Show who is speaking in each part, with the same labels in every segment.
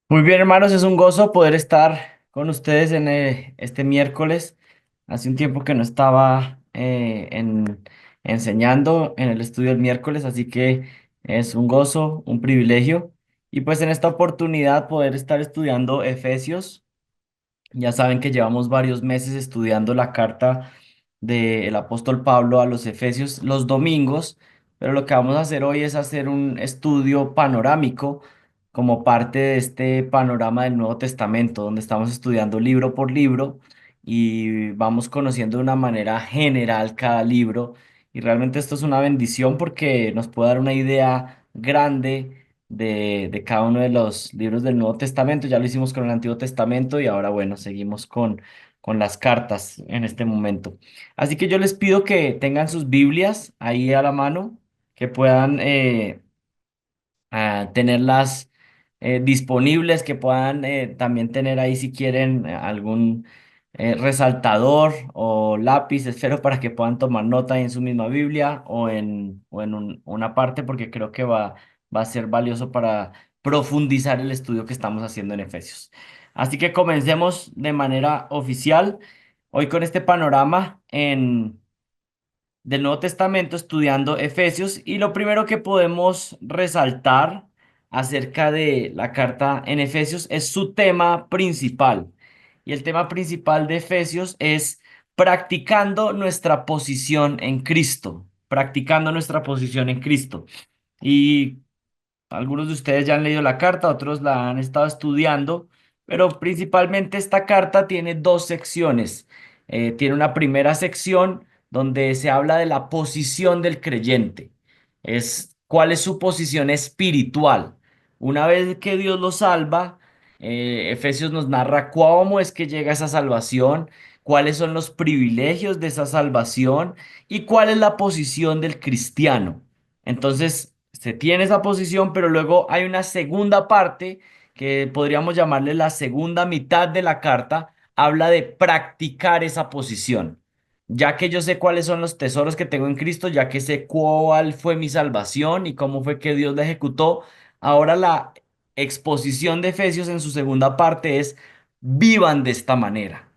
Speaker 1: Muy bien, hermanos, es un gozo poder estar con ustedes en este miércoles. Hace un tiempo que no estaba enseñando en el estudio el miércoles, así que es un gozo, un privilegio. Y pues en esta oportunidad poder estar estudiando Efesios. Ya saben que llevamos varios meses estudiando la carta del apóstol Pablo a los Efesios los domingos, pero lo que vamos a hacer hoy es hacer un estudio panorámico como parte de este panorama del Nuevo Testamento, donde estamos estudiando libro por libro y vamos conociendo de una manera general cada libro. Y realmente esto es una bendición porque nos puede dar una idea grande de cada uno de los libros del Nuevo Testamento. Ya lo hicimos con el Antiguo Testamento y ahora, bueno, seguimos con las cartas en este momento. Así que yo les pido que tengan sus Biblias ahí a la mano, que puedan tenerlas disponibles, que puedan también tener ahí si quieren algún resaltador o lápiz, esfero para que puedan tomar nota ahí en su misma Biblia o en una parte porque creo que va a ser valioso para profundizar el estudio que estamos haciendo en Efesios. Así que comencemos de manera oficial hoy con este panorama del Nuevo Testamento estudiando Efesios y lo primero que podemos resaltar acerca de la carta en Efesios es su tema principal. Y el tema principal de Efesios es practicando nuestra posición en Cristo, practicando nuestra posición en Cristo. Y algunos de ustedes ya han leído la carta, otros la han estado estudiando, pero principalmente esta carta tiene dos secciones. Tiene una primera sección donde se habla de la posición del creyente. Es cuál es su posición espiritual. Una vez que Dios lo salva, Efesios nos narra cómo es que llega esa salvación, cuáles son los privilegios de esa salvación y cuál es la posición del cristiano. Entonces, se tiene esa posición, pero luego hay una segunda parte que podríamos llamarle la segunda mitad de la carta, habla de practicar esa posición. Ya que yo sé cuáles son los tesoros que tengo en Cristo, ya que sé cuál fue mi salvación y cómo fue que Dios la ejecutó, ahora la exposición de Efesios en su segunda parte es vivan de esta manera.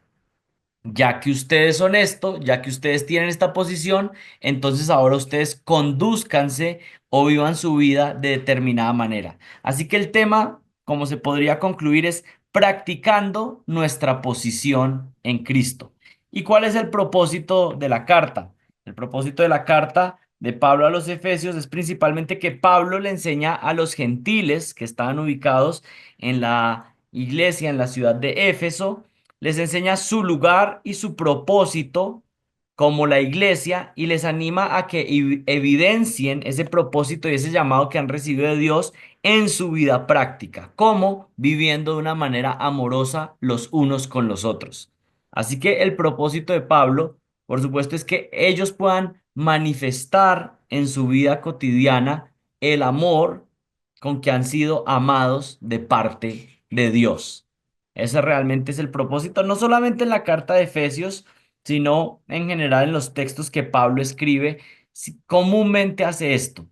Speaker 1: Ya que ustedes son esto, ya que ustedes tienen esta posición, entonces ahora ustedes conduzcanse o vivan su vida de determinada manera. Así que el tema, como se podría concluir, es practicando nuestra posición en Cristo. ¿Y cuál es el propósito de la carta? El propósito de la carta de Pablo a los Efesios es principalmente que Pablo le enseña a los gentiles que estaban ubicados en la iglesia, en la ciudad de Éfeso, les enseña su lugar y su propósito como la iglesia y les anima a que evidencien ese propósito y ese llamado que han recibido de Dios en su vida práctica, como viviendo de una manera amorosa los unos con los otros. Así que el propósito de Pablo, por supuesto, es que ellos puedan manifestar en su vida cotidiana el amor con que han sido amados de parte de Dios. Ese realmente es el propósito, no solamente en la carta de Efesios, sino en general en los textos que Pablo escribe. Comúnmente hace esto: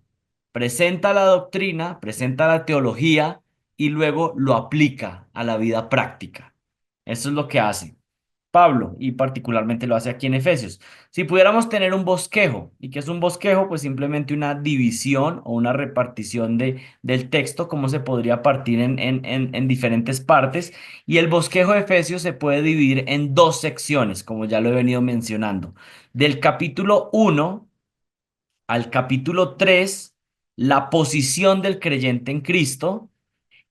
Speaker 1: presenta la doctrina, presenta la teología y luego lo aplica a la vida práctica. Eso es lo que hace Pablo y particularmente lo hace aquí en Efesios. Si pudiéramos tener un bosquejo, ¿y qué es un bosquejo? Pues simplemente una división o una repartición del texto, cómo se podría partir en diferentes partes. Y el bosquejo de Efesios se puede dividir en dos secciones, como ya lo he venido mencionando. Del capítulo 1 al capítulo 3, la posición del creyente en Cristo,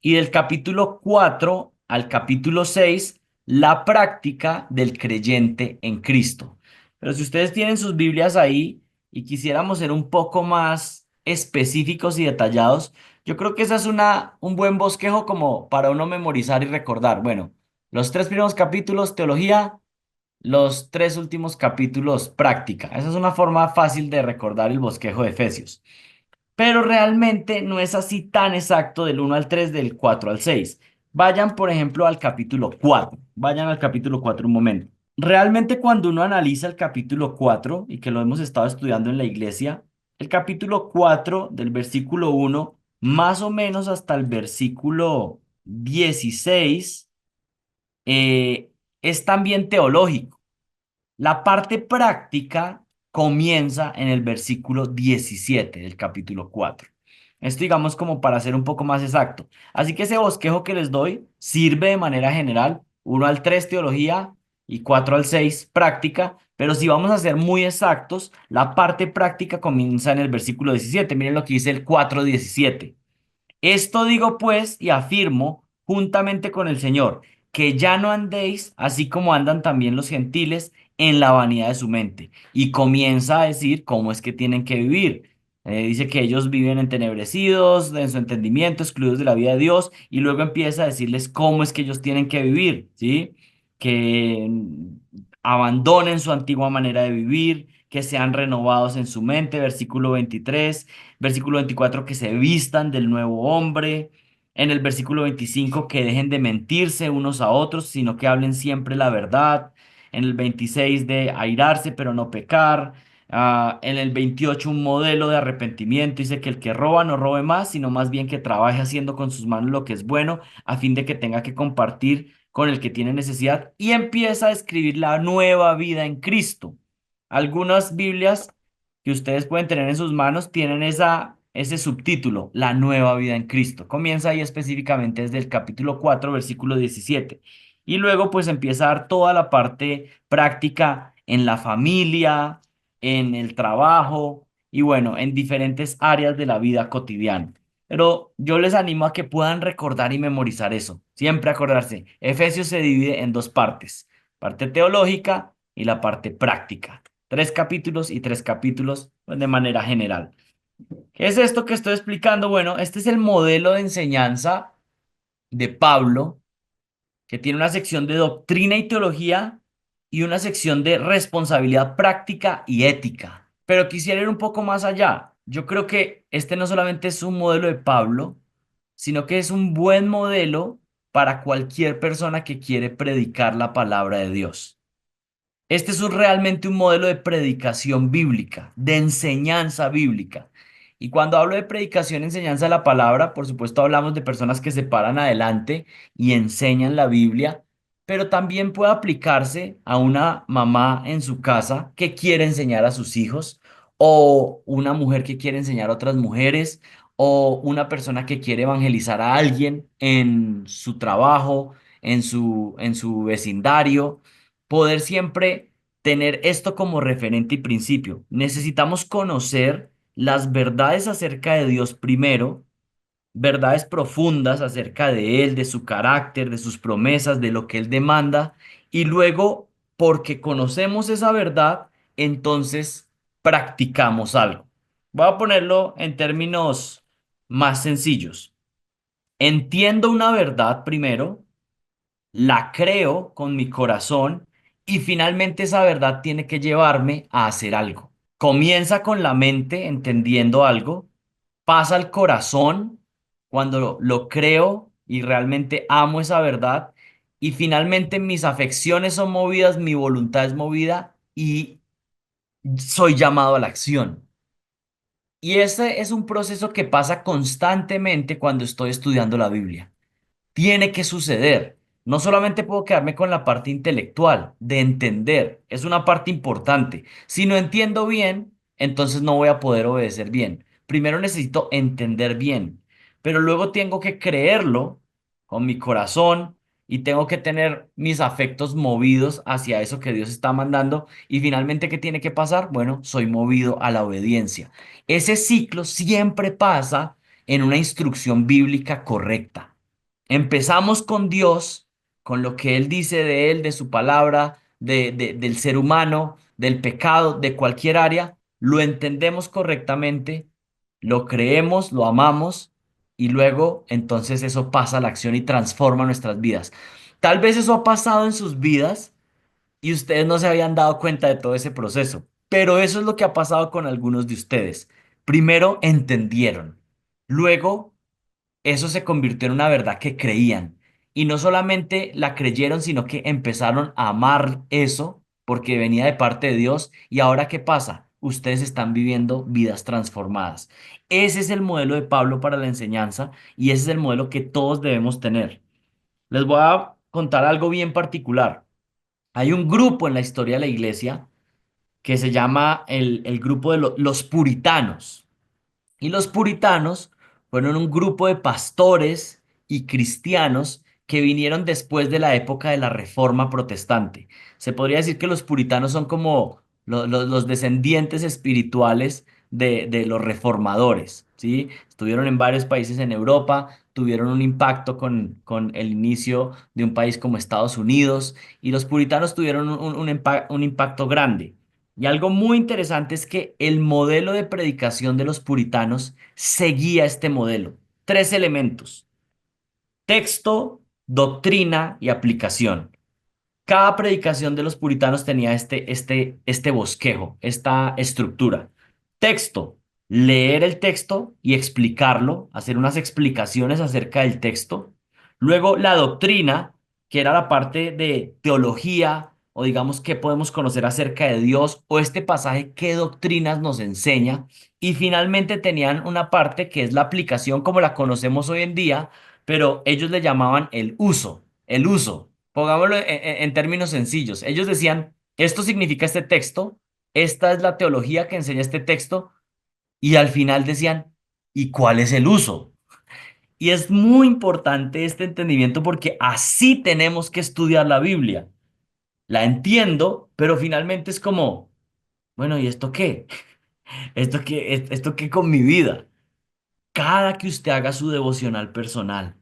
Speaker 1: y del capítulo 4 al capítulo 6, la práctica del creyente en Cristo. Pero si ustedes tienen sus Biblias ahí y quisiéramos ser un poco más específicos y detallados, yo creo que esa es un buen bosquejo como para uno memorizar y recordar. Bueno, los tres primeros capítulos, teología, los tres últimos capítulos, práctica. Esa es una forma fácil de recordar el bosquejo de Efesios. Pero realmente no es así tan exacto del 1 al 3, del 4 al 6. Vayan, por ejemplo, al capítulo 4. Vayan al capítulo 4 un momento. Realmente cuando uno analiza el capítulo 4 y que lo hemos estado estudiando en la iglesia, el capítulo 4 del versículo 1 más o menos hasta el versículo 16 eh, es también teológico. La parte práctica comienza en el versículo 17 del capítulo 4. Esto digamos como para ser un poco más exacto. Así que ese bosquejo que les doy sirve de manera general, 1 al 3 teología y 4 al 6 práctica, pero si vamos a ser muy exactos, la parte práctica comienza en el versículo 17. Miren lo que dice el 4:17. Esto digo pues y afirmo juntamente con el Señor, que ya no andéis así como andan también los gentiles en la vanidad de su mente. Y comienza a decir cómo es que tienen que vivir. Dice que ellos viven entenebrecidos en su entendimiento, excluidos de la vida de Dios, y luego empieza a decirles cómo es que ellos tienen que vivir, ¿sí? Que abandonen su antigua manera de vivir, que sean renovados en su mente, versículo 23. Versículo 24, que se vistan del nuevo hombre. En el versículo 25, que dejen de mentirse unos a otros, sino que hablen siempre la verdad. En el 26, de airarse, pero no pecar. En el 28, un modelo de arrepentimiento. Dice que el que roba no robe más, sino más bien que trabaje haciendo con sus manos lo que es bueno, a fin de que tenga que compartir con el que tiene necesidad. Y empieza a escribir la nueva vida en Cristo. Algunas Biblias que ustedes pueden tener en sus manos tienen ese subtítulo, La nueva vida en Cristo. Comienza ahí específicamente desde el capítulo 4 versículo 17. Y luego pues empieza a dar toda la parte práctica en la familia, en el trabajo y bueno, en diferentes áreas de la vida cotidiana. Pero yo les animo a que puedan recordar y memorizar eso. Siempre acordarse. Efesios se divide en dos partes, parte teológica y la parte práctica. 3 capítulos y 3 capítulos pues, de manera general. ¿Qué es esto que estoy explicando? Bueno, este es el modelo de enseñanza de Pablo, que tiene una sección de doctrina y teología y una sección de responsabilidad práctica y ética. Pero quisiera ir un poco más allá. Yo creo que este no solamente es un modelo de Pablo, sino que es un buen modelo para cualquier persona que quiere predicar la palabra de Dios. Este es realmente un modelo de predicación bíblica, de enseñanza bíblica. Y cuando hablo de predicación, enseñanza de la palabra, por supuesto hablamos de personas que se paran adelante y enseñan la Biblia, pero también puede aplicarse a una mamá en su casa que quiere enseñar a sus hijos, o una mujer que quiere enseñar a otras mujeres, o una persona que quiere evangelizar a alguien en su trabajo, en su vecindario. Poder siempre tener esto como referente y principio. Necesitamos conocer las verdades acerca de Dios primero, verdades profundas acerca de Él, de su carácter, de sus promesas, de lo que Él demanda, y luego, porque conocemos esa verdad, entonces practicamos algo. Voy a ponerlo en términos más sencillos. Entiendo una verdad primero, la creo con mi corazón y finalmente esa verdad tiene que llevarme a hacer algo. Comienza con la mente entendiendo algo, pasa al corazón cuando lo creo y realmente amo esa verdad y finalmente mis afecciones son movidas, mi voluntad es movida y soy llamado a la acción. Y ese es un proceso que pasa constantemente cuando estoy estudiando la Biblia. Tiene que suceder. No solamente puedo quedarme con la parte intelectual, de entender, es una parte importante. Si no entiendo bien, entonces no voy a poder obedecer bien. Primero necesito entender bien, pero luego tengo que creerlo con mi corazón y tengo que tener mis afectos movidos hacia eso que Dios está mandando. Y finalmente, ¿qué tiene que pasar? Bueno, soy movido a la obediencia. Ese ciclo siempre pasa en una instrucción bíblica correcta. Empezamos con Dios, con lo que Él dice de Él, de su palabra, del ser humano, del pecado, de cualquier área, lo entendemos correctamente, lo creemos, lo amamos y luego entonces eso pasa a la acción y transforma nuestras vidas. Tal vez eso ha pasado en sus vidas y ustedes no se habían dado cuenta de todo ese proceso, pero eso es lo que ha pasado con algunos de ustedes. Primero entendieron, luego eso se convirtió en una verdad que creían. Y no solamente la creyeron, sino que empezaron a amar eso porque venía de parte de Dios. Y ahora, ¿qué pasa? Ustedes están viviendo vidas transformadas. Ese es el modelo de Pablo para la enseñanza y ese es el modelo que todos debemos tener. Les voy a contar algo bien particular. Hay un grupo en la historia de la iglesia que se llama el grupo de los puritanos. Y los puritanos fueron un grupo de pastores y cristianos que vinieron después de la época de la Reforma Protestante. Se podría decir que los puritanos son como los descendientes espirituales de los reformadores, ¿sí? Estuvieron en varios países en Europa, tuvieron un impacto con el inicio de un país como Estados Unidos, y los puritanos tuvieron un impacto grande. Y algo muy interesante es que el modelo de predicación de los puritanos seguía este modelo. Tres elementos: texto, doctrina y aplicación. Cada predicación de los puritanos tenía este bosquejo, esta estructura. Texto, leer el texto y explicarlo, hacer unas explicaciones acerca del texto. Luego la doctrina, que era la parte de teología o digamos qué podemos conocer acerca de Dios o este pasaje, qué doctrinas nos enseña. Y finalmente tenían una parte que es la aplicación como la conocemos hoy en día, pero ellos le llamaban el uso. El uso. Pongámoslo en términos sencillos. Ellos decían, esto significa este texto, esta es la teología que enseña este texto, y al final decían, ¿y cuál es el uso? Y es muy importante este entendimiento porque así tenemos que estudiar la Biblia. La entiendo, pero finalmente es como, bueno, ¿y esto qué? ¿Esto qué con mi vida? Cada que usted haga su devocional personal,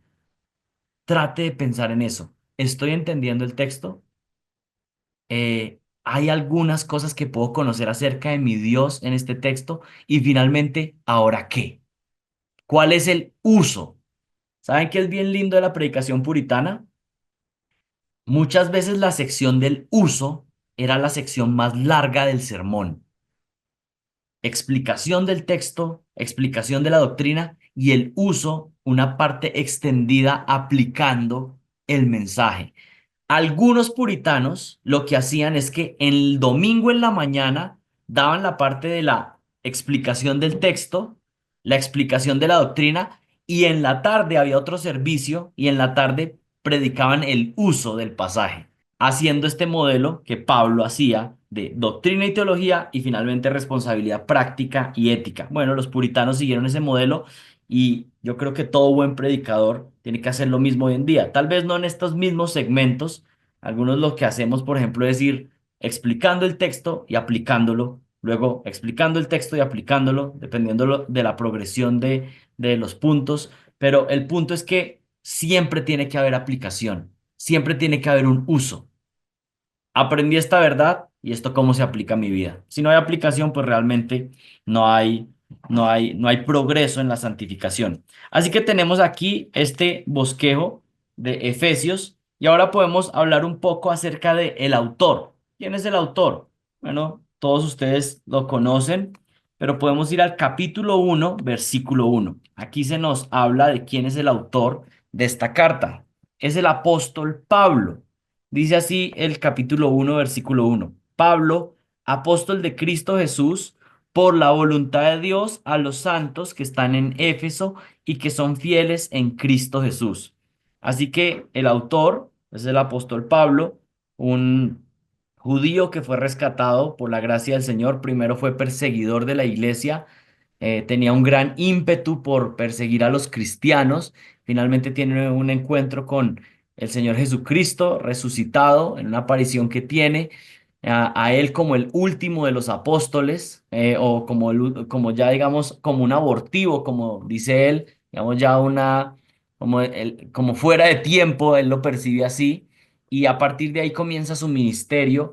Speaker 1: trate de pensar en eso. ¿Estoy entendiendo el texto? Hay algunas cosas que puedo conocer acerca de mi Dios en este texto. Y finalmente, ¿ahora qué? ¿Cuál es el uso? ¿Saben qué es bien lindo de la predicación puritana? Muchas veces la sección del uso era la sección más larga del sermón. Explicación del texto, explicación de la doctrina y el uso, una parte extendida aplicando el mensaje. Algunos puritanos lo que hacían es que el domingo en la mañana daban la parte de la explicación del texto, la explicación de la doctrina, y en la tarde había otro servicio y en la tarde predicaban el uso del pasaje, haciendo este modelo que Pablo hacía de doctrina y teología y finalmente responsabilidad práctica y ética. Bueno, los puritanos siguieron ese modelo y yo creo que todo buen predicador tiene que hacer lo mismo hoy en día. Tal vez no en estos mismos segmentos. Algunos lo que hacemos, por ejemplo, es ir explicando el texto y aplicándolo, luego explicando el texto y aplicándolo, dependiendo de la progresión de los puntos. Pero el punto es que siempre tiene que haber aplicación, siempre tiene que haber un uso. Aprendí esta verdad y esto cómo se aplica a mi vida. Si no hay aplicación, pues realmente no hay, no hay progreso en la santificación. Así que tenemos aquí este bosquejo de Efesios y ahora podemos hablar un poco acerca de el autor. ¿Quién es el autor? Bueno, todos ustedes lo conocen, pero podemos ir al capítulo 1, versículo 1. Aquí se nos habla de quién es el autor de esta carta. Es el apóstol Pablo. Dice así el capítulo 1, versículo 1. Pablo, apóstol de Cristo Jesús, por la voluntad de Dios, a los santos que están en Éfeso y que son fieles en Cristo Jesús. Así que el autor es el apóstol Pablo, un judío que fue rescatado por la gracia del Señor. Primero fue perseguidor de la iglesia, tenía un gran ímpetu por perseguir a los cristianos. Finalmente tiene un encuentro con el Señor Jesucristo resucitado en una aparición que tiene a él como el último de los apóstoles, o como, como ya digamos, como un abortivo, como dice él, digamos ya una, como fuera de tiempo, él lo percibe así, y a partir de ahí comienza su ministerio,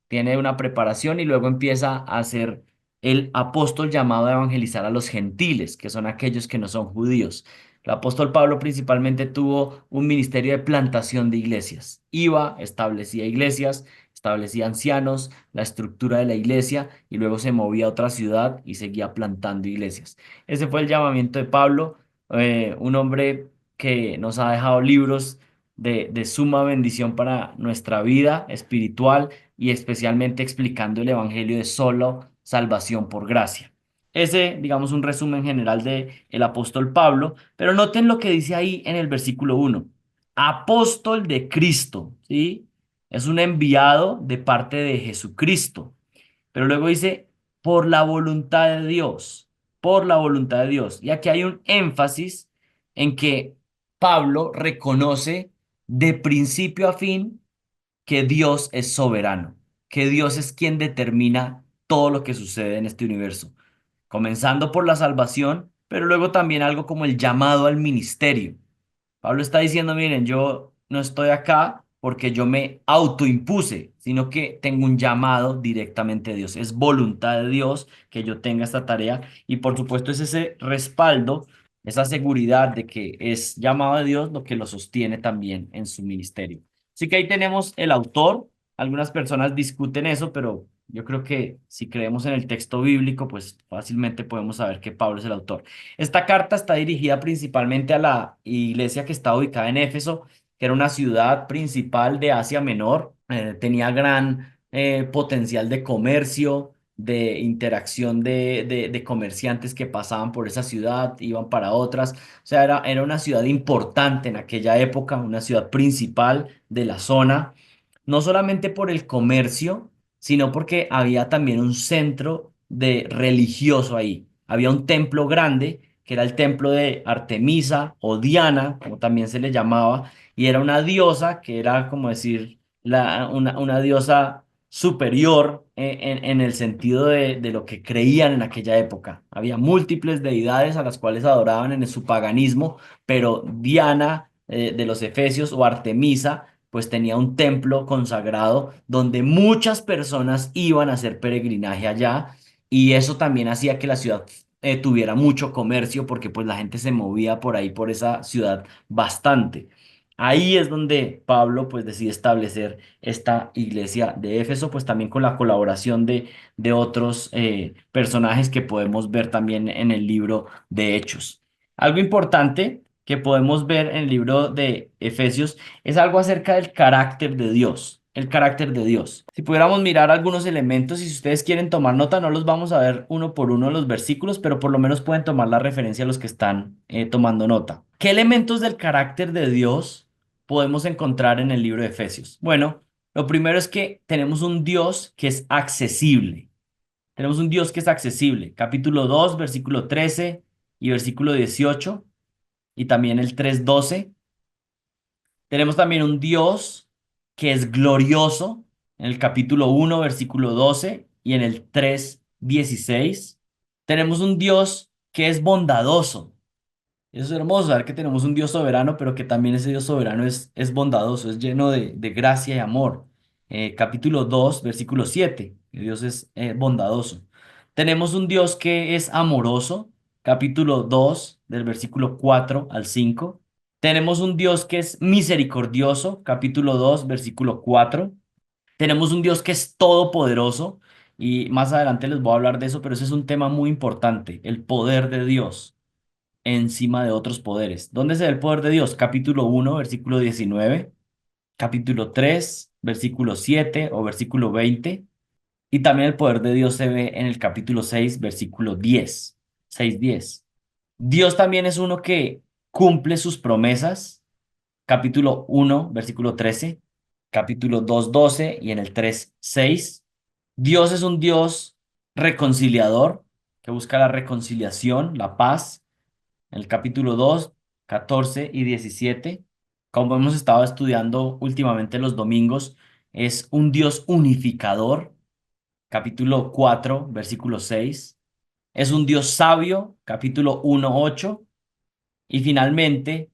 Speaker 1: tiene una preparación y luego empieza a ser el apóstol llamado a evangelizar a los gentiles, que son aquellos que no son judíos. El apóstol Pablo principalmente tuvo un ministerio de plantación de iglesias. Iba, establecía iglesias, establecía ancianos, la estructura de la iglesia y luego se movía a otra ciudad y seguía plantando iglesias. Ese fue el llamamiento de Pablo, un hombre que nos ha dejado libros de suma bendición para nuestra vida espiritual y especialmente explicando el evangelio de solo salvación por gracia. Ese, digamos, un resumen general de el apóstol Pablo, pero noten lo que dice ahí en el versículo 1. apóstol de Cristo, ¿sí? Es un enviado de parte de Jesucristo. Pero luego dice, por la voluntad de Dios, por la voluntad de Dios. Y aquí hay un énfasis en que Pablo reconoce de principio a fin que Dios es soberano, que Dios es quien determina todo lo que sucede en este universo, comenzando por la salvación, pero luego también algo como el llamado al ministerio. Pablo está diciendo, miren, yo no estoy acá porque yo me autoimpuse, sino que tengo un llamado directamente de Dios. Es voluntad de Dios que yo tenga esta tarea y por supuesto es ese respaldo, esa seguridad de que es llamado de Dios lo que lo sostiene también en su ministerio. Así que ahí tenemos el autor. Algunas personas discuten eso, pero yo creo que si creemos en el texto bíblico, pues fácilmente podemos saber que Pablo es el autor. Esta carta está dirigida principalmente a la iglesia que está ubicada en Éfeso, que era una ciudad principal de Asia Menor. Tenía gran potencial de comercio, de interacción de comerciantes que pasaban por esa ciudad, iban para otras. O sea, era una ciudad importante en aquella época, una ciudad principal de la zona, no solamente por el comercio, sino porque había también un centro de religioso ahí. Había un templo grande, que era el templo de Artemisa o Diana, como también se le llamaba, y era una diosa, que era como decir, una diosa superior en el sentido de lo que creían en aquella época. Había múltiples deidades a las cuales adoraban en su paganismo, pero Diana de los Efesios o Artemisa pues tenía un templo consagrado donde muchas personas iban a hacer peregrinaje allá y eso también hacía que la ciudad tuviera mucho comercio porque pues la gente se movía por ahí, por esa ciudad bastante. Ahí es donde Pablo pues decide establecer esta iglesia de Éfeso, pues también con la colaboración de otros personajes que podemos ver también en el libro de Hechos. Algo importante que podemos ver en el libro de Efesios es algo acerca del carácter de Dios, el carácter de Dios. Si pudiéramos mirar algunos elementos y si ustedes quieren tomar nota, no los vamos a ver uno por uno los versículos, pero por lo menos pueden tomar la referencia a los que están tomando nota. ¿Qué elementos del carácter de Dios podemos encontrar en el libro de Efesios? Bueno, lo primero es que tenemos un Dios que es accesible. Tenemos un Dios que es accesible. Capítulo 2 versículo 13 y versículo 18 y también el 3:12. Tenemos también un Dios que es glorioso en el capítulo 1 versículo 12 y en el 3:16. Tenemos un Dios que es bondadoso. Eso es hermoso, saber que tenemos un Dios soberano, pero que también ese Dios soberano es bondadoso, es lleno de gracia y amor. Capítulo 2 versículo 7, que Dios es bondadoso. Tenemos un Dios que es amoroso, capítulo 2 del versículo 4 al 5. Tenemos un Dios que es misericordioso, capítulo 2 versículo 4. Tenemos un Dios que es todopoderoso, y más adelante les voy a hablar de eso, pero ese es un tema muy importante, el poder de Dios encima de otros poderes. ¿Dónde se ve el poder de Dios? Capítulo 1 versículo 19, capítulo 3 versículo 7 o versículo 20, y también el poder de Dios se ve en el capítulo 6 versículo 10, 6:10. Dios también es uno que cumple sus promesas, capítulo 1 versículo 13, capítulo 2 12 y en el 3 6. Dios es un Dios reconciliador que busca la reconciliación, la paz en el capítulo 2 14 y 17, como hemos estado estudiando últimamente los domingos, es un Dios unificador, capítulo 4 versículo 6, es un Dios sabio, capítulo 1 8, y finalmente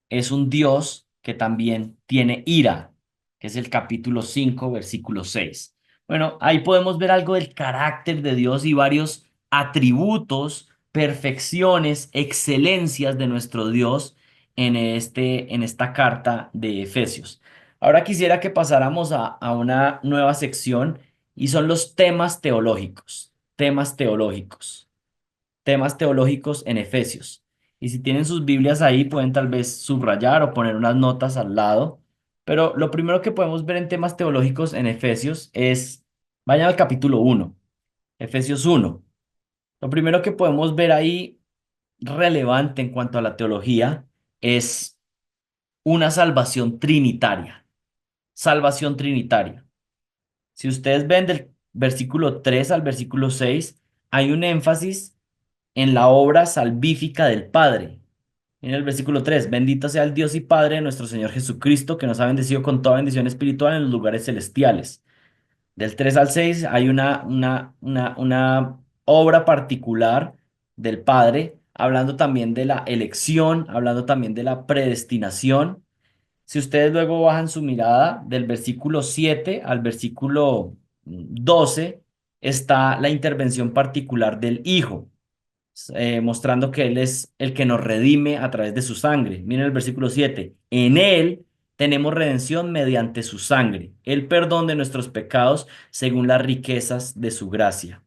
Speaker 1: es un Dios que también tiene ira, que es el capítulo 5 versículo 6. Bueno, ahí podemos ver algo del carácter de Dios y varios atributos, perfecciones, excelencias de nuestro Dios en esta carta de Efesios. Ahora quisiera que pasáramos a una nueva sección y son los temas teológicos. Temas teológicos. Temas teológicos en Efesios. Y si tienen sus Biblias ahí, pueden tal vez subrayar o poner unas notas al lado. Pero lo primero que podemos ver en temas teológicos en Efesios es, vayan al capítulo 1, Efesios 1. Lo primero que podemos ver ahí relevante en cuanto a la teología es una salvación trinitaria. Salvación trinitaria. Si ustedes ven del versículo 3 al versículo 6, hay un énfasis en la obra salvífica del Padre. En el versículo 3, bendito sea el Dios y Padre de nuestro Señor Jesucristo, que nos ha bendecido con toda bendición espiritual en los lugares celestiales. Del 3 al 6 hay una obra particular del Padre, hablando también de la elección, hablando también de la predestinación. Si ustedes luego bajan su mirada del versículo 7 al versículo 12, está la intervención particular del Hijo, mostrando que Él es el que nos redime a través de su sangre. Miren el versículo 7. En Él tenemos redención mediante su sangre, el perdón de nuestros pecados según las riquezas de su gracia.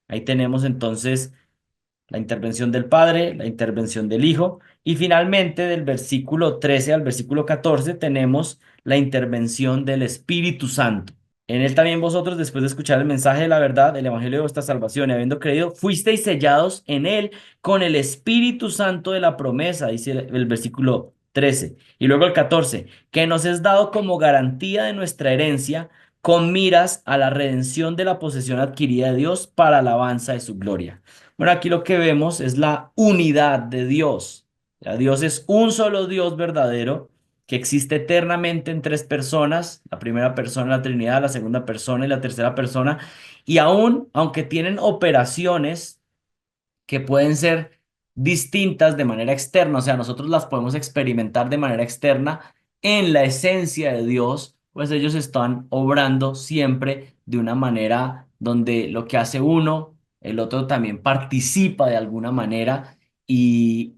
Speaker 1: Ahí tenemos entonces la intervención del Padre, la intervención del Hijo, y finalmente del versículo 13 al versículo 14 tenemos la intervención del Espíritu Santo. En él también vosotros, después de escuchar el mensaje de la verdad, el evangelio de vuestra salvación y habiendo creído, fuisteis sellados en él con el Espíritu Santo de la promesa, dice el versículo 13. Y luego el 14, que nos es dado como garantía de nuestra herencia, con miras a la redención de la posesión adquirida de Dios para alabanza de su gloria. Bueno, aquí lo que vemos es la unidad de Dios. Ya, Dios es un solo Dios verdadero que existe eternamente en tres personas, la primera persona, la Trinidad, la segunda persona y la tercera persona, y aún, aunque tienen operaciones que pueden ser distintas de manera externa, o sea, nosotros las podemos experimentar de manera externa en la esencia de Dios, pues ellos están obrando siempre de una manera donde lo que hace uno, el otro también participa de alguna manera y,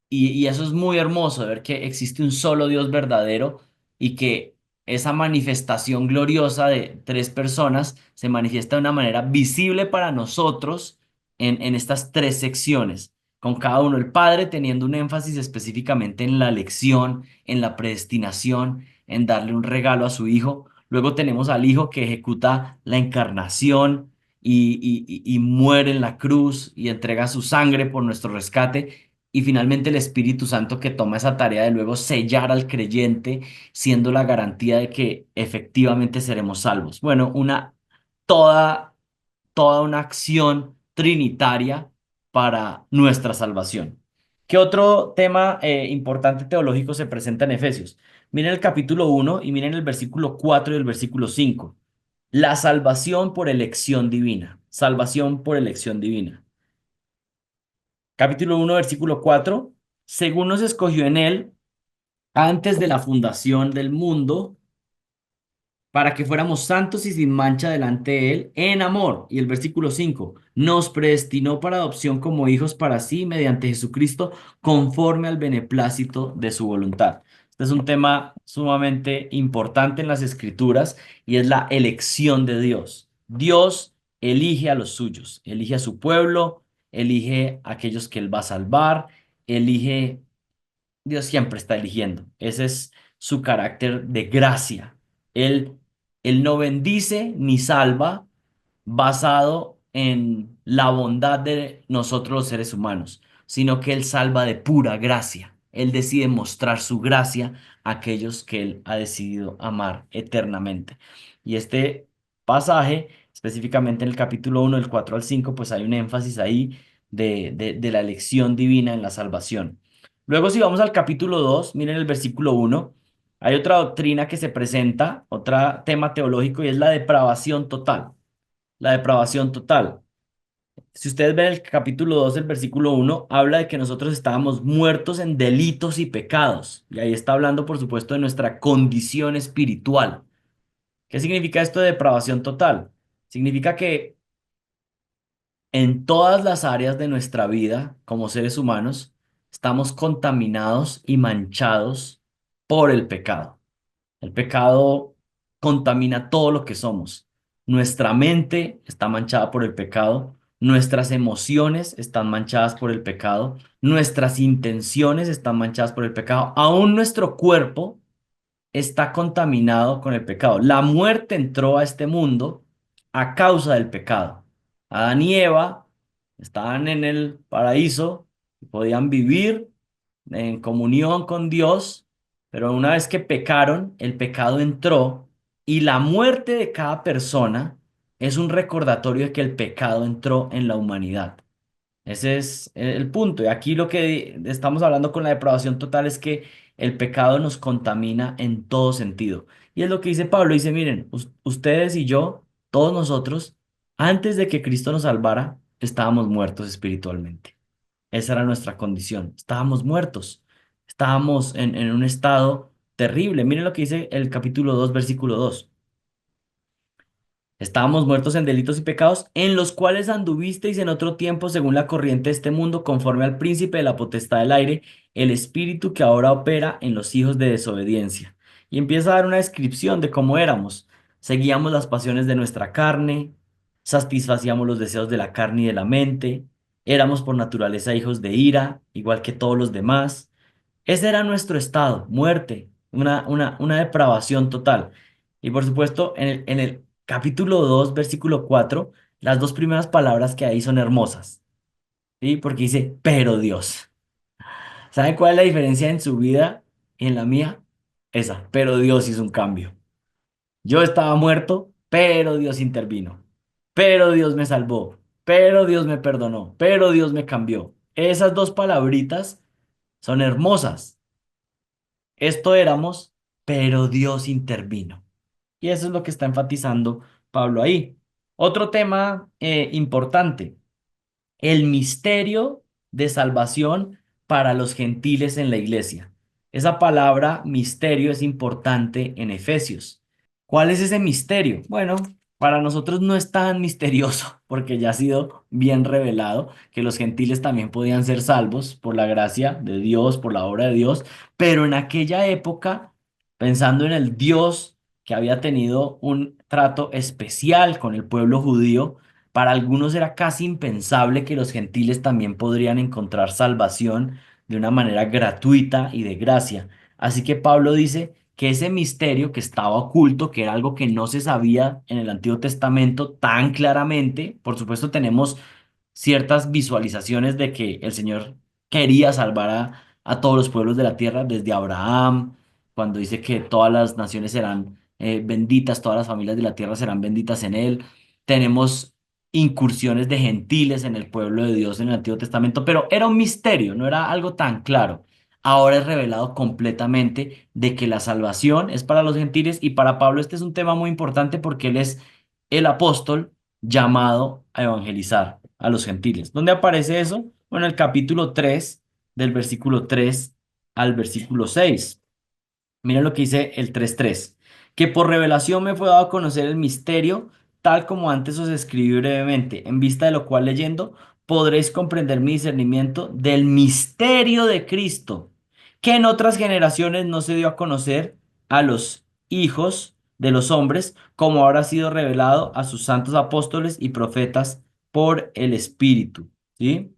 Speaker 1: y eso es muy hermoso, ver que existe un solo Dios verdadero y que esa manifestación gloriosa de tres personas se manifiesta de una manera visible para nosotros en estas tres secciones, con cada uno el Padre teniendo un énfasis específicamente en la elección, en la predestinación, en darle un regalo a su Hijo. Luego tenemos al Hijo que ejecuta la encarnación y muere en la cruz y entrega su sangre por nuestro rescate. Y finalmente el Espíritu Santo que toma esa tarea de luego sellar al creyente, siendo la garantía de que efectivamente seremos salvos. Bueno, toda toda una acción trinitaria para nuestra salvación. ¿Qué otro tema importante teológico se presenta en Efesios? Miren el capítulo 1 y miren el versículo 4 y el versículo 5. La salvación por elección divina. Salvación por elección divina. Capítulo 1, versículo 4. Según nos escogió en él antes de la fundación del mundo para que fuéramos santos y sin mancha delante de Él en amor. Y el versículo 5 nos predestinó para adopción como hijos para sí mediante Jesucristo, conforme al beneplácito de su voluntad. Este es un tema sumamente importante en las Escrituras y es la elección de Dios. Dios elige a los suyos, elige a su pueblo, elige a aquellos que Él va a salvar, elige Dios siempre está eligiendo. Ese es su carácter de gracia. Él, él no bendice ni salva basado en la bondad de nosotros los seres humanos, sino que Él salva de pura gracia. Él decide mostrar su gracia a aquellos que Él ha decidido amar eternamente. Y este pasaje, específicamente en el capítulo 1 del 4 al 5, pues hay un énfasis ahí de la elección divina en la salvación. Luego, si vamos al capítulo 2, miren el versículo 1, hay otra doctrina que se presenta, otro tema teológico, y es la depravación total. La depravación total. Si ustedes ven el capítulo 2, el versículo 1, habla de que nosotros estábamos muertos en delitos y pecados. Y ahí está hablando, por supuesto, de nuestra condición espiritual. ¿Qué significa esto de depravación total? Significa que en todas las áreas de nuestra vida como seres humanos estamos contaminados y manchados por el pecado. El pecado contamina todo lo que somos. Nuestra mente está manchada por el pecado, nuestras emociones están manchadas por el pecado, nuestras intenciones están manchadas por el pecado, aún nuestro cuerpo está contaminado con el pecado. La muerte entró a este mundo a causa del pecado. Adán y Eva estaban en el paraíso, podían vivir en comunión con Dios, Pero una vez que pecaron, el pecado entró y la muerte de cada persona es un recordatorio de que el pecado entró en la humanidad. Ese es el punto. Y aquí lo que estamos hablando con la depravación total es que el pecado nos contamina en todo sentido. Y es lo que dice Pablo. Dice, miren, ustedes y yo, todos nosotros, antes de que Cristo nos salvara, estábamos muertos espiritualmente. Esa era nuestra condición. Estábamos muertos. Estábamos en un estado terrible. Miren lo que dice el capítulo 2 versículo 2. Estábamos muertos en delitos y pecados, en los cuales anduvisteis en otro tiempo según la corriente de este mundo, conforme al príncipe de la potestad del aire, el espíritu que ahora opera en los hijos de desobediencia. Y empieza a dar una descripción de cómo éramos. Seguíamos las pasiones de nuestra carne, satisfacíamos los deseos de la carne y de la mente, éramos por naturaleza hijos de ira, igual que todos los demás. Ese era nuestro estado, muerte, una depravación total. Y por supuesto, en el capítulo 2 versículo 4 las dos primeras palabras que hay son hermosas, ¿sí? Porque dice, pero Dios. ¿Sabe cuál es la diferencia en su vida y en la mía? Esa, pero Dios hizo un cambio. Yo estaba muerto, pero Dios intervino. Pero Dios me salvó. Pero Dios me perdonó. Pero Dios me cambió. Esas dos palabritas son hermosas. Esto éramos, pero Dios intervino. Y eso es lo que está enfatizando Pablo ahí. Otro tema importante, el misterio de salvación para los gentiles en la iglesia. Esa palabra misterio es importante en Efesios. ¿Cuál es ese misterio? Bueno, para nosotros no es tan misterioso porque ya ha sido bien revelado que los gentiles también podían ser salvos por la gracia de Dios, por la obra de Dios, pero en aquella época, pensando en el Dios que había tenido un trato especial con el pueblo judío, para algunos era casi impensable que los gentiles también podrían encontrar salvación de una manera gratuita y de gracia. Así que Pablo dice que ese misterio que estaba oculto, que era algo que no se sabía en el Antiguo Testamento tan claramente, por supuesto tenemos ciertas visualizaciones de que el Señor quería salvar a todos los pueblos de la tierra, desde Abraham, cuando dice que todas las naciones serán benditas, todas las familias de la tierra serán benditas en él. Tenemos incursiones de gentiles en el pueblo de Dios en el Antiguo Testamento, pero era un misterio, no era algo tan claro. Ahora es revelado completamente de que la salvación es para los gentiles y para Pablo este es un tema muy importante porque él es el apóstol llamado a evangelizar a los gentiles. ¿Dónde aparece eso? Bueno, el capítulo 3 del versículo 3 al versículo 6. Miren lo que dice el 3:3, que por revelación me fue dado a conocer el misterio, tal como antes os escribí brevemente, en vista de lo cual leyendo podréis comprender mi discernimiento del misterio de Cristo, que en otras generaciones no se dio a conocer a los hijos de los hombres, como ahora ha sido revelado a sus santos apóstoles y profetas por el Espíritu. ¿Sí?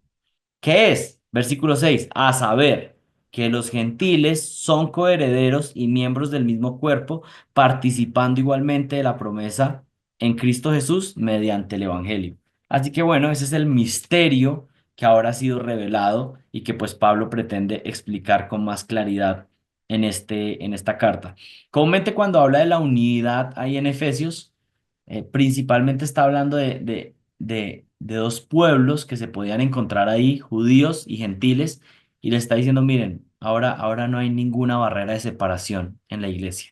Speaker 1: ¿Qué es? Versículo 6. A saber, que los gentiles son coherederos y miembros del mismo cuerpo, participando igualmente de la promesa en Cristo Jesús mediante el Evangelio. Así que bueno, ese es el misterio que ahora ha sido revelado y que pues Pablo pretende explicar con más claridad en esta carta. Comúnmente cuando habla de la unidad ahí en Efesios, principalmente está hablando de dos pueblos que se podían encontrar ahí, judíos y gentiles, y le está diciendo, miren, ahora no hay ninguna barrera de separación en la iglesia.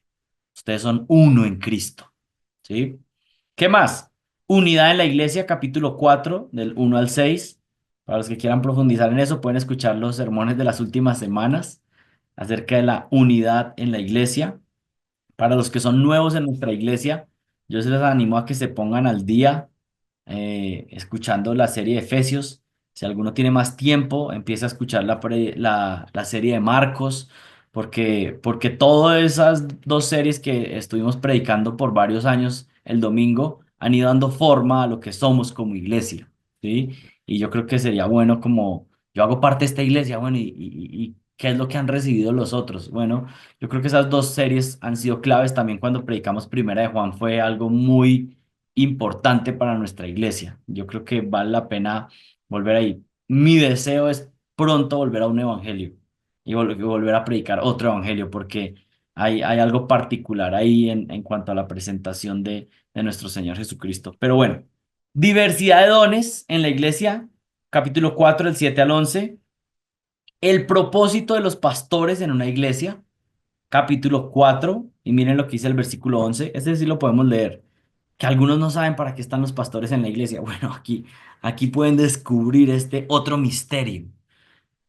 Speaker 1: Ustedes son uno en Cristo, ¿sí? ¿Qué más? Unidad en la iglesia, capítulo 4 del 1 al 6. Para los que quieran profundizar en eso, pueden escuchar los sermones de las últimas semanas acerca de la unidad en la iglesia. Para los que son nuevos en nuestra iglesia, yo se les animo a que se pongan al día escuchando la serie de Efesios. Si alguno tiene más tiempo, empieza a escuchar la serie de Marcos, porque todas esas dos series que estuvimos predicando por varios años el domingo han ido dando forma a lo que somos como iglesia, ¿sí? Y yo creo que sería bueno como yo hago parte de esta iglesia, bueno, y ¿qué es lo que han recibido los otros? Bueno. Yo creo que esas dos series han sido claves también cuando predicamos Primera de Juan, fue algo muy importante para nuestra iglesia. Yo creo que vale la pena volver ahí. Mi deseo es pronto volver a un evangelio. y volver a predicar otro evangelio, porque hay algo particular ahí en cuanto a la presentación de nuestro Señor Jesucristo. Pero bueno, diversidad de dones en la iglesia, capítulo 4 del 7 al 11. El propósito de los pastores en una iglesia, capítulo 4 y miren lo que dice el versículo 11. Este sí lo podemos leer, que algunos no saben para qué están los pastores en la iglesia. Bueno, aquí pueden descubrir este otro misterio.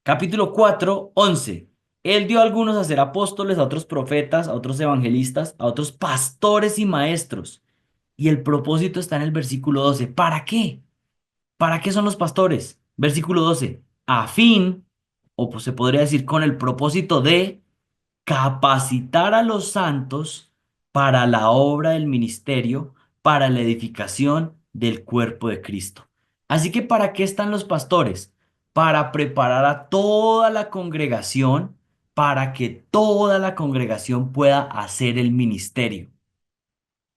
Speaker 1: Capítulo 4 11. Él dio a algunos a ser apóstoles, a otros profetas, a otros evangelistas, a otros pastores y maestros. Y el propósito está en el versículo 12. ¿Para qué? ¿Para qué son los pastores? Versículo 12. A fin, o pues se podría decir con el propósito de capacitar a los santos para la obra del ministerio, para la edificación del cuerpo de Cristo. Así que, ¿para qué están los pastores? Para preparar a toda la congregación, para que toda la congregación pueda hacer el ministerio.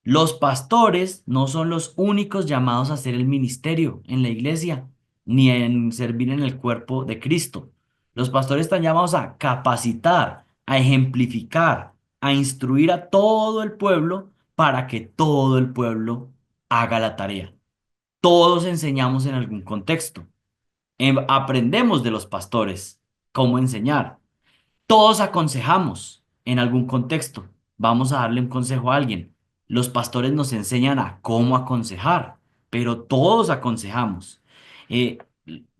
Speaker 1: Los pastores no son los únicos llamados a hacer el ministerio en la iglesia, ni en servir en el cuerpo de Cristo. Los pastores están llamados a capacitar, a ejemplificar, a instruir a todo el pueblo para que todo el pueblo haga la tarea. Todos enseñamos en algún contexto. Aprendemos de los pastores cómo enseñar. Todos aconsejamos en algún contexto. Vamos a darle un consejo a alguien. Los pastores nos enseñan a cómo aconsejar, pero todos aconsejamos. Eh,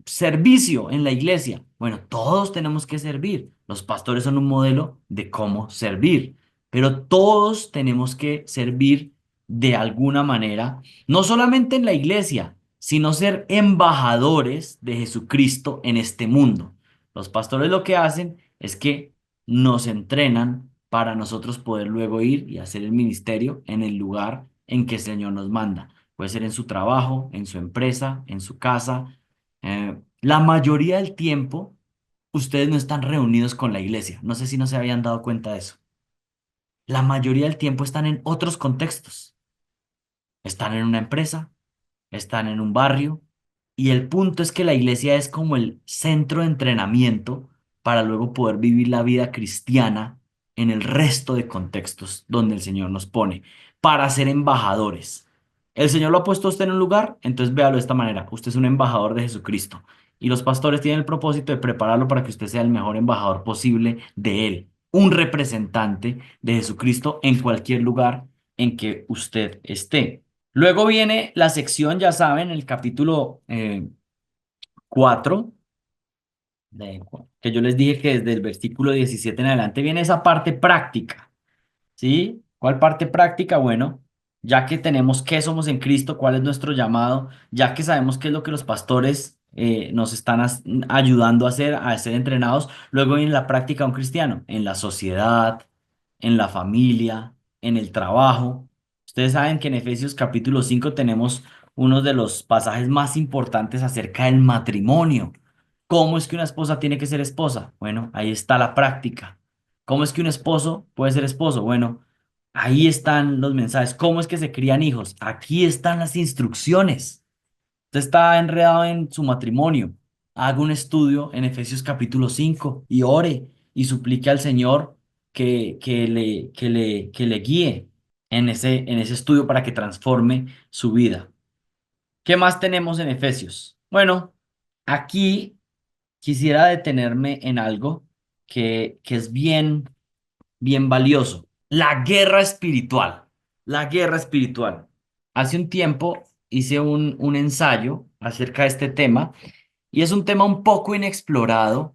Speaker 1: Servicio en la iglesia. Bueno, todos tenemos que servir. Los pastores son un modelo de cómo servir, pero todos tenemos que servir de alguna manera, no solamente en la iglesia, sino ser embajadores de Jesucristo en este mundo. Los pastores lo que hacen es que nos entrenan para nosotros poder luego ir y hacer el ministerio en el lugar en que el Señor nos manda. Puede ser en su trabajo, en su empresa, en su casa. La mayoría del tiempo, ustedes no están reunidos con la iglesia. No sé si no se habían dado cuenta de eso. La mayoría del tiempo están en otros contextos. Están en una empresa, están en un barrio, y el punto es que la iglesia es como el centro de entrenamiento para luego poder vivir la vida cristiana en el resto de contextos donde el Señor nos pone, para ser embajadores. El Señor lo ha puesto a usted en un lugar, entonces véalo de esta manera, usted es un embajador de Jesucristo y los pastores tienen el propósito de prepararlo para que usted sea el mejor embajador posible de Él, un representante de Jesucristo en cualquier lugar en que usted esté. Luego viene la sección, ya saben, el capítulo 4, que yo les dije que desde el versículo 17 en adelante viene esa parte práctica, ¿sí? ¿Cuál parte práctica? Bueno, ya que tenemos qué somos en Cristo, cuál es nuestro llamado, ya que sabemos qué es lo que los pastores nos están ayudando a ser entrenados, luego viene la práctica de un cristiano, en la sociedad, en la familia, en el trabajo. Ustedes saben que en Efesios capítulo 5 tenemos uno de los pasajes más importantes acerca del matrimonio. ¿Cómo es que una esposa tiene que ser esposa? Bueno, ahí está la práctica. ¿Cómo es que un esposo puede ser esposo? Bueno, ahí están los mensajes. ¿Cómo es que se crían hijos? Aquí están las instrucciones. Usted está enredado en su matrimonio. Haga un estudio en Efesios capítulo 5 y ore y suplique al Señor que le guíe en ese estudio para que transforme su vida. ¿Qué más tenemos en Efesios? Bueno, aquí quisiera detenerme en algo que es bien valioso. La guerra espiritual. La guerra espiritual. Hace un tiempo hice un ensayo acerca de este tema y es un tema un poco inexplorado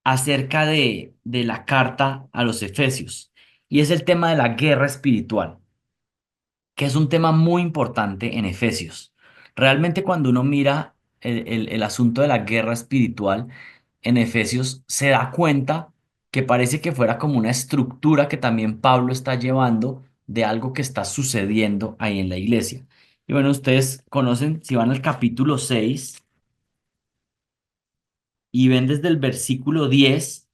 Speaker 1: acerca de la carta a los Efesios y es el tema de la guerra espiritual, que es un tema muy importante en Efesios. Realmente cuando uno mira el asunto de la guerra espiritual en Efesios, se da cuenta que parece que fuera como una estructura que también Pablo está llevando de algo que está sucediendo ahí en la iglesia. Y bueno, ustedes conocen, si van al capítulo 6 y ven desde el versículo 10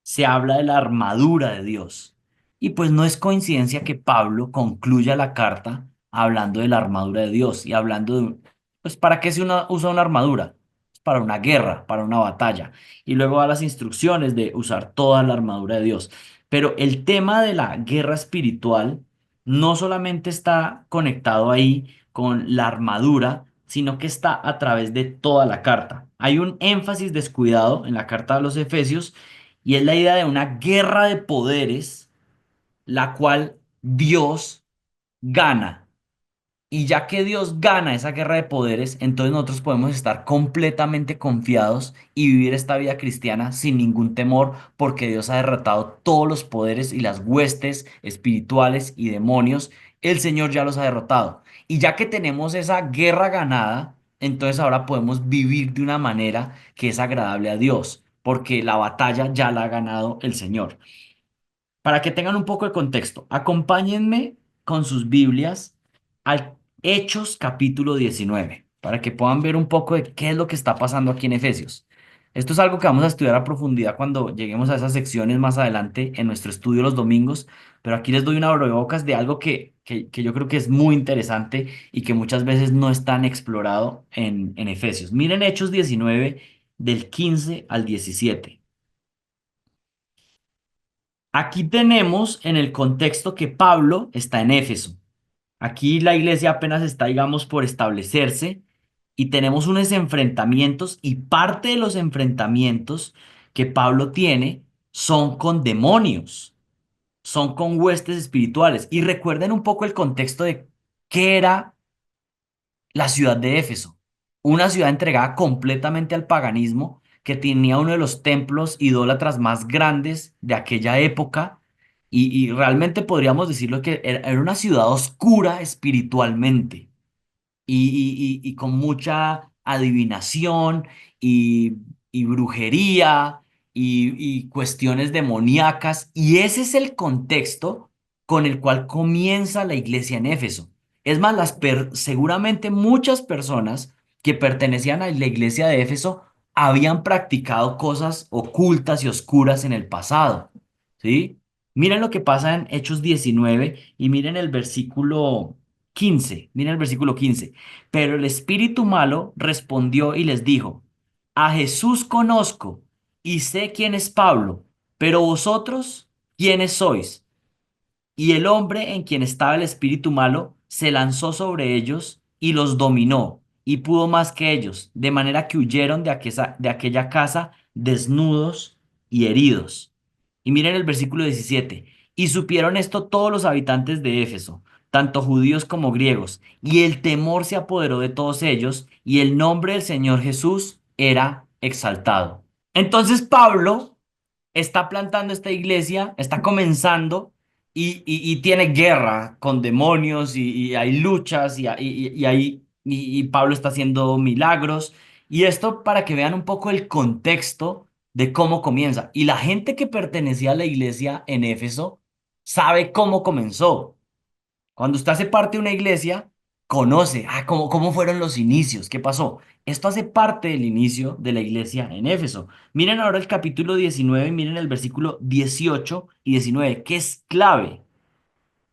Speaker 1: se habla de la armadura de Dios. Y pues no es coincidencia que Pablo concluya la carta hablando de la armadura de Dios y hablando de, pues, ¿para qué usa una armadura? para una guerra, para una batalla. Y luego da las instrucciones de usar toda la armadura de Dios. Pero el tema de la guerra espiritual no solamente está conectado ahí con la armadura, sino que está a través de toda la carta. Hay un énfasis descuidado en la carta de los Efesios y es la idea de una guerra de poderes, la cual Dios gana. Y ya que Dios gana esa guerra de poderes, entonces nosotros podemos estar completamente confiados y vivir esta vida cristiana sin ningún temor, porque Dios ha derrotado todos los poderes y las huestes espirituales y demonios. El Señor ya los ha derrotado. Y ya que tenemos esa guerra ganada, entonces ahora podemos vivir de una manera que es agradable a Dios, porque la batalla ya la ha ganado el Señor. Para que tengan un poco de contexto, acompáñenme con sus Biblias al Hechos capítulo 19, para que puedan ver un poco de qué es lo que está pasando aquí en Efesios. Esto es algo que vamos a estudiar a profundidad cuando lleguemos a esas secciones más adelante en nuestro estudio los domingos, pero aquí les doy una abrebocas de algo que yo creo que es muy interesante y que muchas veces no es tan explorado en Efesios. Miren Hechos 19 del 15 al 17. Aquí tenemos en el contexto que Pablo está en Éfeso. Aquí la iglesia apenas está, digamos, por establecerse y tenemos unos enfrentamientos y parte de los enfrentamientos que Pablo tiene son con demonios, son con huestes espirituales. Y recuerden un poco el contexto de qué era la ciudad de Éfeso, una ciudad entregada completamente al paganismo, que tenía uno de los templos idólatras más grandes de aquella época, y realmente podríamos decirlo que era una ciudad oscura espiritualmente y con mucha adivinación y, y brujería y cuestiones demoníacas. Y ese es el contexto con el cual comienza la iglesia en Éfeso. Es más, seguramente muchas personas que pertenecían a la iglesia de Éfeso habían practicado cosas ocultas y oscuras en el pasado, ¿sí? Miren lo que pasa en Hechos 19 y miren el versículo 15. Miren el versículo 15. Pero el espíritu malo respondió y les dijo, a Jesús conozco y sé quién es Pablo, pero vosotros, ¿quiénes sois? Y el hombre en quien estaba el espíritu malo se lanzó sobre ellos y los dominó y pudo más que ellos, de manera que huyeron de aquella casa desnudos y heridos. Y miren el versículo 17. Y supieron esto todos los habitantes de Éfeso, tanto judíos como griegos, y el temor se apoderó de todos ellos, y el nombre del Señor Jesús era exaltado. Entonces Pablo está plantando esta iglesia, está comenzando y tiene guerra con demonios y hay luchas y Pablo está haciendo milagros. Y esto para que vean un poco el contexto de cómo comienza. Y la gente que pertenecía a la iglesia en Éfeso sabe cómo comenzó. Cuando usted hace parte de una iglesia, conoce, cómo fueron los inicios, qué pasó. Esto hace parte del inicio de la iglesia en Éfeso. Miren ahora el capítulo 19, miren el versículo 18 y 19, que es clave.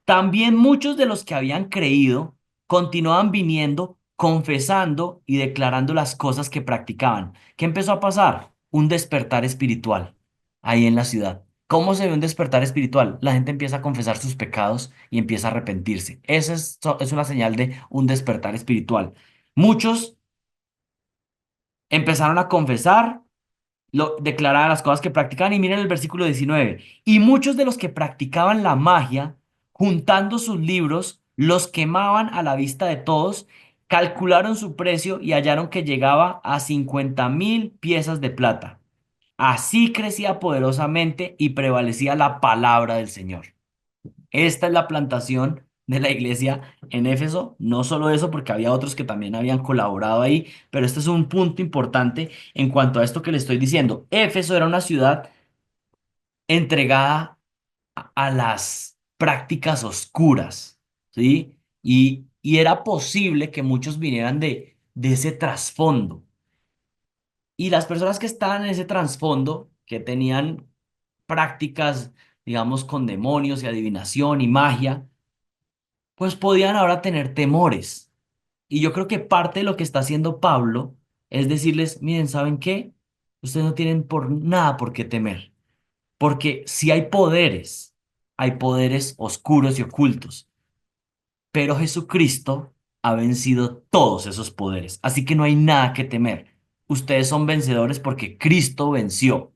Speaker 1: También muchos de los que habían creído continuaban viniendo, confesando y declarando las cosas que practicaban. ¿Qué empezó a pasar? Un despertar espiritual ahí en la ciudad. ¿Cómo se ve un despertar espiritual? La gente empieza a confesar sus pecados y empieza a arrepentirse. Esa es una señal de un despertar espiritual. Muchos empezaron a confesar, declaraban las cosas que practicaban y miren el versículo 19. Y muchos de los que practicaban la magia, juntando sus libros, los quemaban a la vista de todos, calcularon su precio y hallaron que llegaba a 50.000 piezas de plata. Así crecía poderosamente y prevalecía la palabra del Señor. Esta es la plantación de la iglesia en Éfeso. No solo eso, porque había otros que también habían colaborado ahí, pero este es un punto importante en cuanto a esto que le estoy diciendo. Éfeso era una ciudad entregada a las prácticas oscuras, ¿sí? Y era posible que muchos vinieran de ese trasfondo. Y las personas que estaban en ese trasfondo, que tenían prácticas, digamos, con demonios y adivinación y magia, pues podían ahora tener temores. Y yo creo que parte de lo que está haciendo Pablo es decirles, miren, ¿saben qué? Ustedes no tienen por nada por qué temer, porque si hay poderes oscuros y ocultos, pero Jesucristo ha vencido todos esos poderes, así que no hay nada que temer. Ustedes son vencedores porque Cristo venció.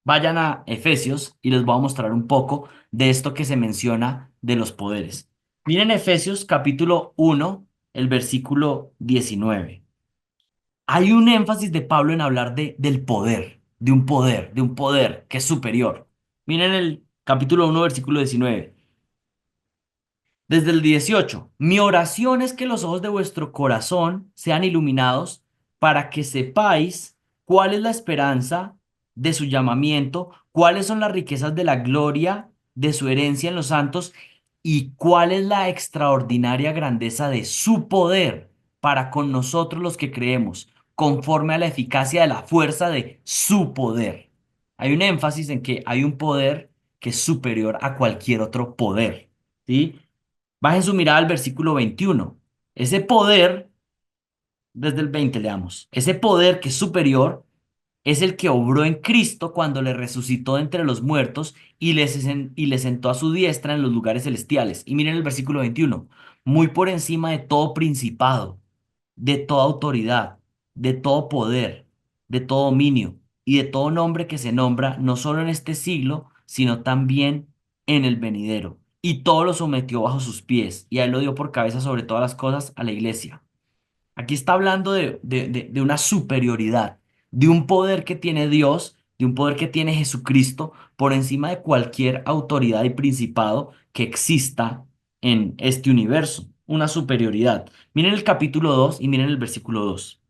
Speaker 1: Vayan a Efesios y les voy a mostrar un poco de esto que se menciona de los poderes. Miren Efesios capítulo 1, el versículo 19. Hay un énfasis de Pablo en hablar del poder, de un poder que es superior. Miren el capítulo 1, versículo 19. Desde el 18, mi oración es que los ojos de vuestro corazón sean iluminados para que sepáis cuál es la esperanza de su llamamiento, cuáles son las riquezas de la gloria de su herencia en los santos y cuál es la extraordinaria grandeza de su poder para con nosotros los que creemos, conforme a la eficacia de la fuerza de su poder. Hay un énfasis en que hay un poder que es superior a cualquier otro poder, ¿sí? Bajen su mirada al versículo 21. Ese poder, desde el 20 leamos, ese poder que es superior es el que obró en Cristo cuando le resucitó de entre los muertos y le sentó a su diestra en los lugares celestiales. Y miren el versículo 21. Muy por encima de todo principado, de toda autoridad, de todo poder, de todo dominio y de todo nombre que se nombra, no solo en este siglo, sino también en el venidero. Y todo lo sometió bajo sus pies, y a él lo dio por cabeza sobre todas las cosas a la iglesia. Aquí está hablando de una superioridad, de un poder que tiene Dios, de un poder que tiene Jesucristo por encima de cualquier autoridad y principado que exista en este universo. Una superioridad. Miren el capítulo 2 y miren el versículo 2.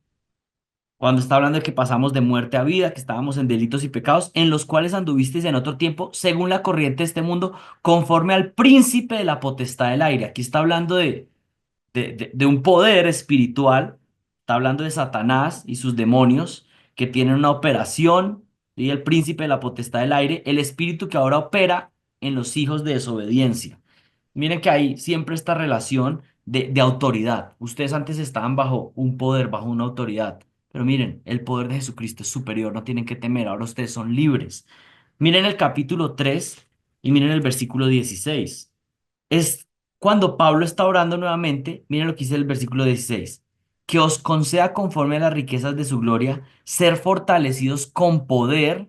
Speaker 1: Cuando está hablando de que pasamos de muerte a vida, que estábamos en delitos y pecados, en los cuales anduvisteis en otro tiempo, según la corriente de este mundo, conforme al príncipe de la potestad del aire. Aquí está hablando de un poder espiritual, está hablando de Satanás y sus demonios que tienen una operación, y el príncipe de la potestad del aire, el espíritu que ahora opera en los hijos de desobediencia. Miren que hay siempre esta relación de autoridad. Ustedes antes estaban bajo un poder, bajo una autoridad, pero miren, el poder de Jesucristo es superior, no tienen que temer, ahora ustedes son libres. Miren el capítulo 3 y miren el versículo 16. Es cuando Pablo está orando nuevamente, miren lo que dice el versículo 16, que os conceda conforme a las riquezas de su gloria, ser fortalecidos con poder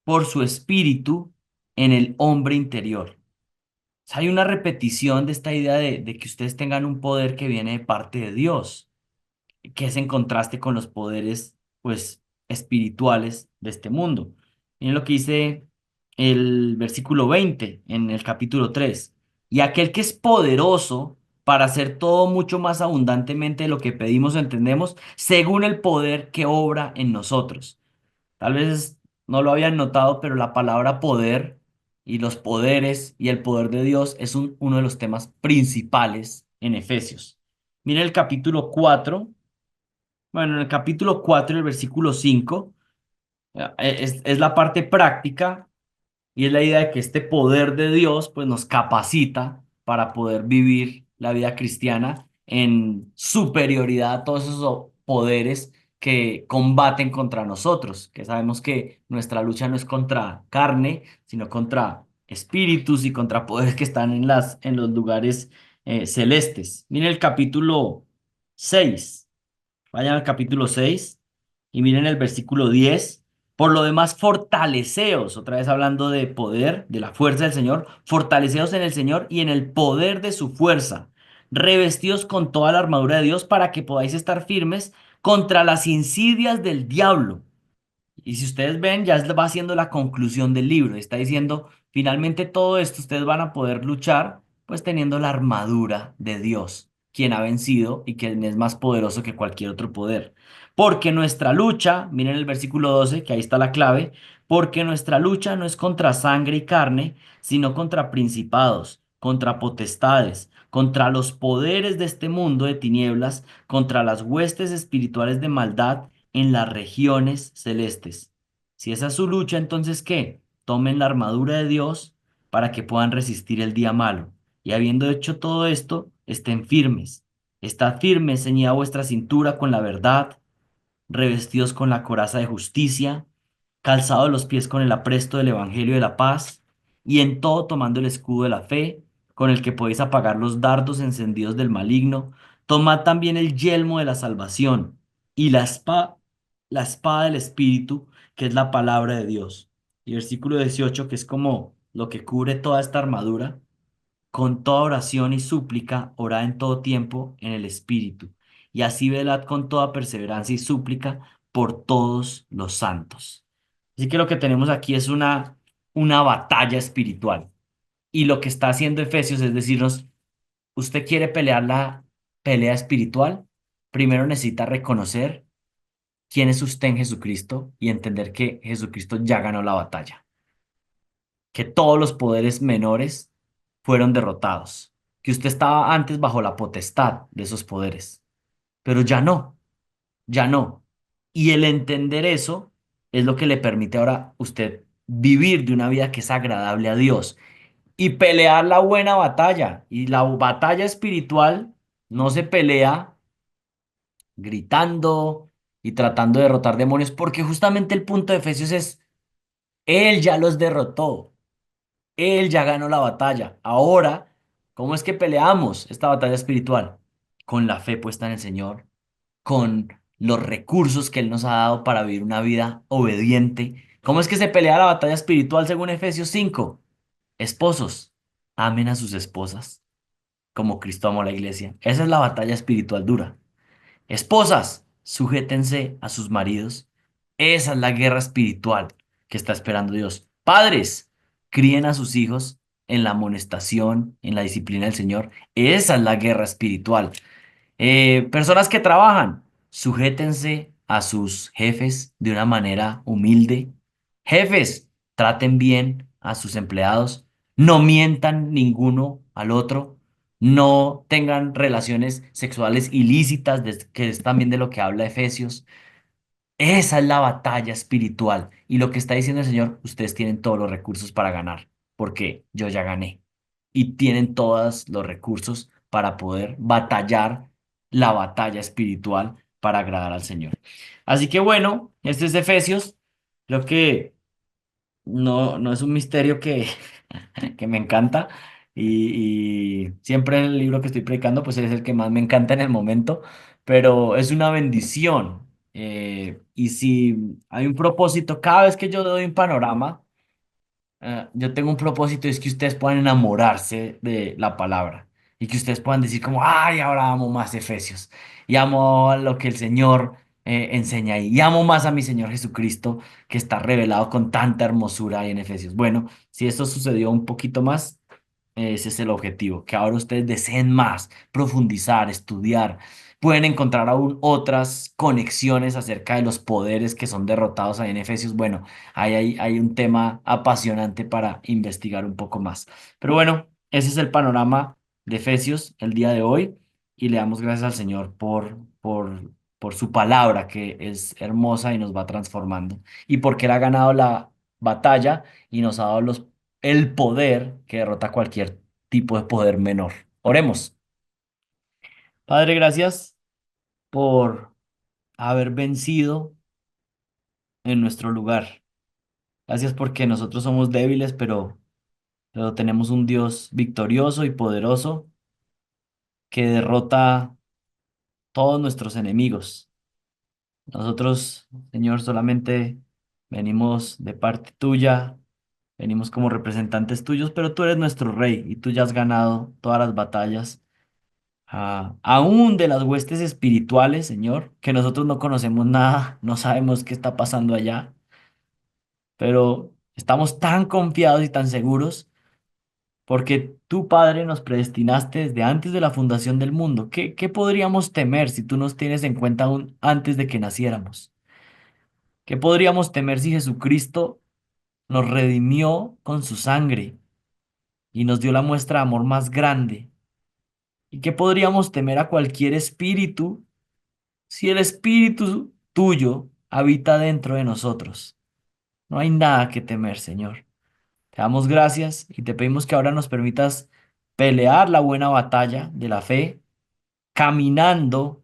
Speaker 1: por su espíritu en el hombre interior. O sea, hay una repetición de esta idea de que ustedes tengan un poder que viene de parte de Dios, que es en contraste con los poderes, pues, espirituales de este mundo. Miren lo que dice el versículo 20 en el capítulo 3. Y aquel que es poderoso para hacer todo mucho más abundantemente de lo que pedimos o entendemos, según el poder que obra en nosotros. Tal vez no lo habían notado, pero la palabra poder y los poderes y el poder de Dios es uno de los temas principales en Efesios. Miren el capítulo 4. Bueno, en el capítulo 4 el versículo 5 es la parte práctica y es la idea de que este poder de Dios pues nos capacita para poder vivir la vida cristiana en superioridad a todos esos poderes que combaten contra nosotros, que sabemos que nuestra lucha no es contra carne, sino contra espíritus y contra poderes que están en los lugares celestes. Miren el capítulo 6. Vayan al capítulo 6 y miren el versículo 10. Por lo demás, fortaleceos, otra vez hablando de poder, de la fuerza del Señor, fortaleceos en el Señor y en el poder de su fuerza, revestidos con toda la armadura de Dios para que podáis estar firmes contra las insidias del diablo. Y si ustedes ven, ya va haciendo la conclusión del libro. Está diciendo, finalmente todo esto ustedes van a poder luchar, pues teniendo la armadura de Dios, quien ha vencido y quien es más poderoso que cualquier otro poder. Porque nuestra lucha, miren el versículo 12, que ahí está la clave, porque nuestra lucha no es contra sangre y carne, sino contra principados, contra potestades, contra los poderes de este mundo de tinieblas, contra las huestes espirituales de maldad en las regiones celestes. Si esa es su lucha, entonces ¿qué? Tomen la armadura de Dios para que puedan resistir el día malo. Y habiendo hecho todo esto, estén firmes. Estad firmes, ceñida vuestra cintura con la verdad, revestidos con la coraza de justicia, calzados los pies con el apresto del Evangelio de la paz, y en todo tomando el escudo de la fe, con el que podéis apagar los dardos encendidos del maligno. Tomad también el yelmo de la salvación y la espada del Espíritu, que es la palabra de Dios. Y versículo 18, que es como lo que cubre toda esta armadura. Con toda oración y súplica, orad en todo tiempo en el Espíritu, y así velad con toda perseverancia y súplica por todos los santos. Así que lo que tenemos aquí es una batalla espiritual. Y lo que está haciendo Efesios es decirnos, usted quiere pelear la pelea espiritual, primero necesita reconocer quién es usted en Jesucristo y entender que Jesucristo ya ganó la batalla, que todos los poderes menores fueron derrotados, que usted estaba antes bajo la potestad de esos poderes, pero ya no, ya no. Y el entender eso es lo que le permite ahora usted vivir de una vida que es agradable a Dios y pelear la buena batalla. Y la batalla espiritual no se pelea gritando y tratando de derrotar demonios, porque justamente el punto de Efesios es, Él ya los derrotó. Él ya ganó la batalla. Ahora, ¿cómo es que peleamos esta batalla espiritual? Con la fe puesta en el Señor, con los recursos que Él nos ha dado para vivir una vida obediente. ¿Cómo es que se pelea la batalla espiritual según Efesios 5? Esposos, amen a sus esposas como Cristo amó a la iglesia. Esa es la batalla espiritual dura. Esposas, sujétense a sus maridos. Esa es la guerra espiritual que está esperando Dios. Padres, críen a sus hijos en la amonestación, en la disciplina del Señor. Esa es la guerra espiritual. Personas que trabajan, sujétense a sus jefes de una manera humilde. Jefes, traten bien a sus empleados. No mientan ninguno al otro. No tengan relaciones sexuales ilícitas, que es también de lo que habla Efesios. Esa es la batalla espiritual. Y lo que está diciendo el Señor, ustedes tienen todos los recursos para ganar, porque yo ya gané. Y tienen todos los recursos para poder batallar la batalla espiritual para agradar al Señor. Así que bueno, este es Efesios. Creo que no es un misterio que me encanta. Y siempre el libro que estoy predicando, pues es el que más me encanta en el momento, pero es una bendición. Y si hay un propósito, cada vez que yo doy un panorama, yo tengo un propósito, es que ustedes puedan enamorarse de la palabra y que ustedes puedan decir como, ay, ahora amo más Efesios y amo a lo que el Señor enseña ahí y amo más a mi Señor Jesucristo que está revelado con tanta hermosura ahí en Efesios. Bueno, si esto sucedió un poquito más, ese es el objetivo, que ahora ustedes deseen más, profundizar, estudiar. Pueden encontrar aún otras conexiones acerca de los poderes que son derrotados ahí en Efesios. Bueno, hay un tema apasionante para investigar un poco más. Pero bueno, ese es el panorama de Efesios el día de hoy y le damos gracias al Señor por su palabra que es hermosa y nos va transformando y porque Él ha ganado la batalla y nos ha dado el poder que derrota cualquier tipo de poder menor. Oremos. Padre, gracias por haber vencido en nuestro lugar. Gracias porque nosotros somos débiles, pero tenemos un Dios victorioso y poderoso que derrota todos nuestros enemigos. Nosotros, Señor, solamente venimos de parte tuya, venimos como representantes tuyos, pero tú eres nuestro rey y tú ya has ganado todas las batallas, aún de las huestes espirituales, Señor, que nosotros no conocemos nada, no sabemos qué está pasando allá, pero estamos tan confiados y tan seguros porque tú, Padre, nos predestinaste desde antes de la fundación del mundo. ¿Qué podríamos temer si tú nos tienes en cuenta aún antes de que naciéramos? ¿Qué podríamos temer si Jesucristo nos redimió con su sangre y nos dio la muestra de amor más grande? ¿Y qué podríamos temer a cualquier espíritu si el espíritu tuyo habita dentro de nosotros? No hay nada que temer, Señor. Te damos gracias y te pedimos que ahora nos permitas pelear la buena batalla de la fe, caminando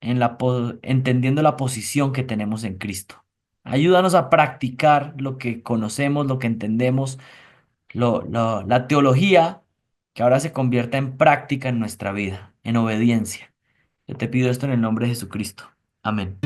Speaker 1: entendiendo la posición que tenemos en Cristo. Ayúdanos a practicar lo que conocemos, lo que entendemos, la teología que ahora se convierta en práctica en nuestra vida, en obediencia. Yo te pido esto en el nombre de Jesucristo. Amén.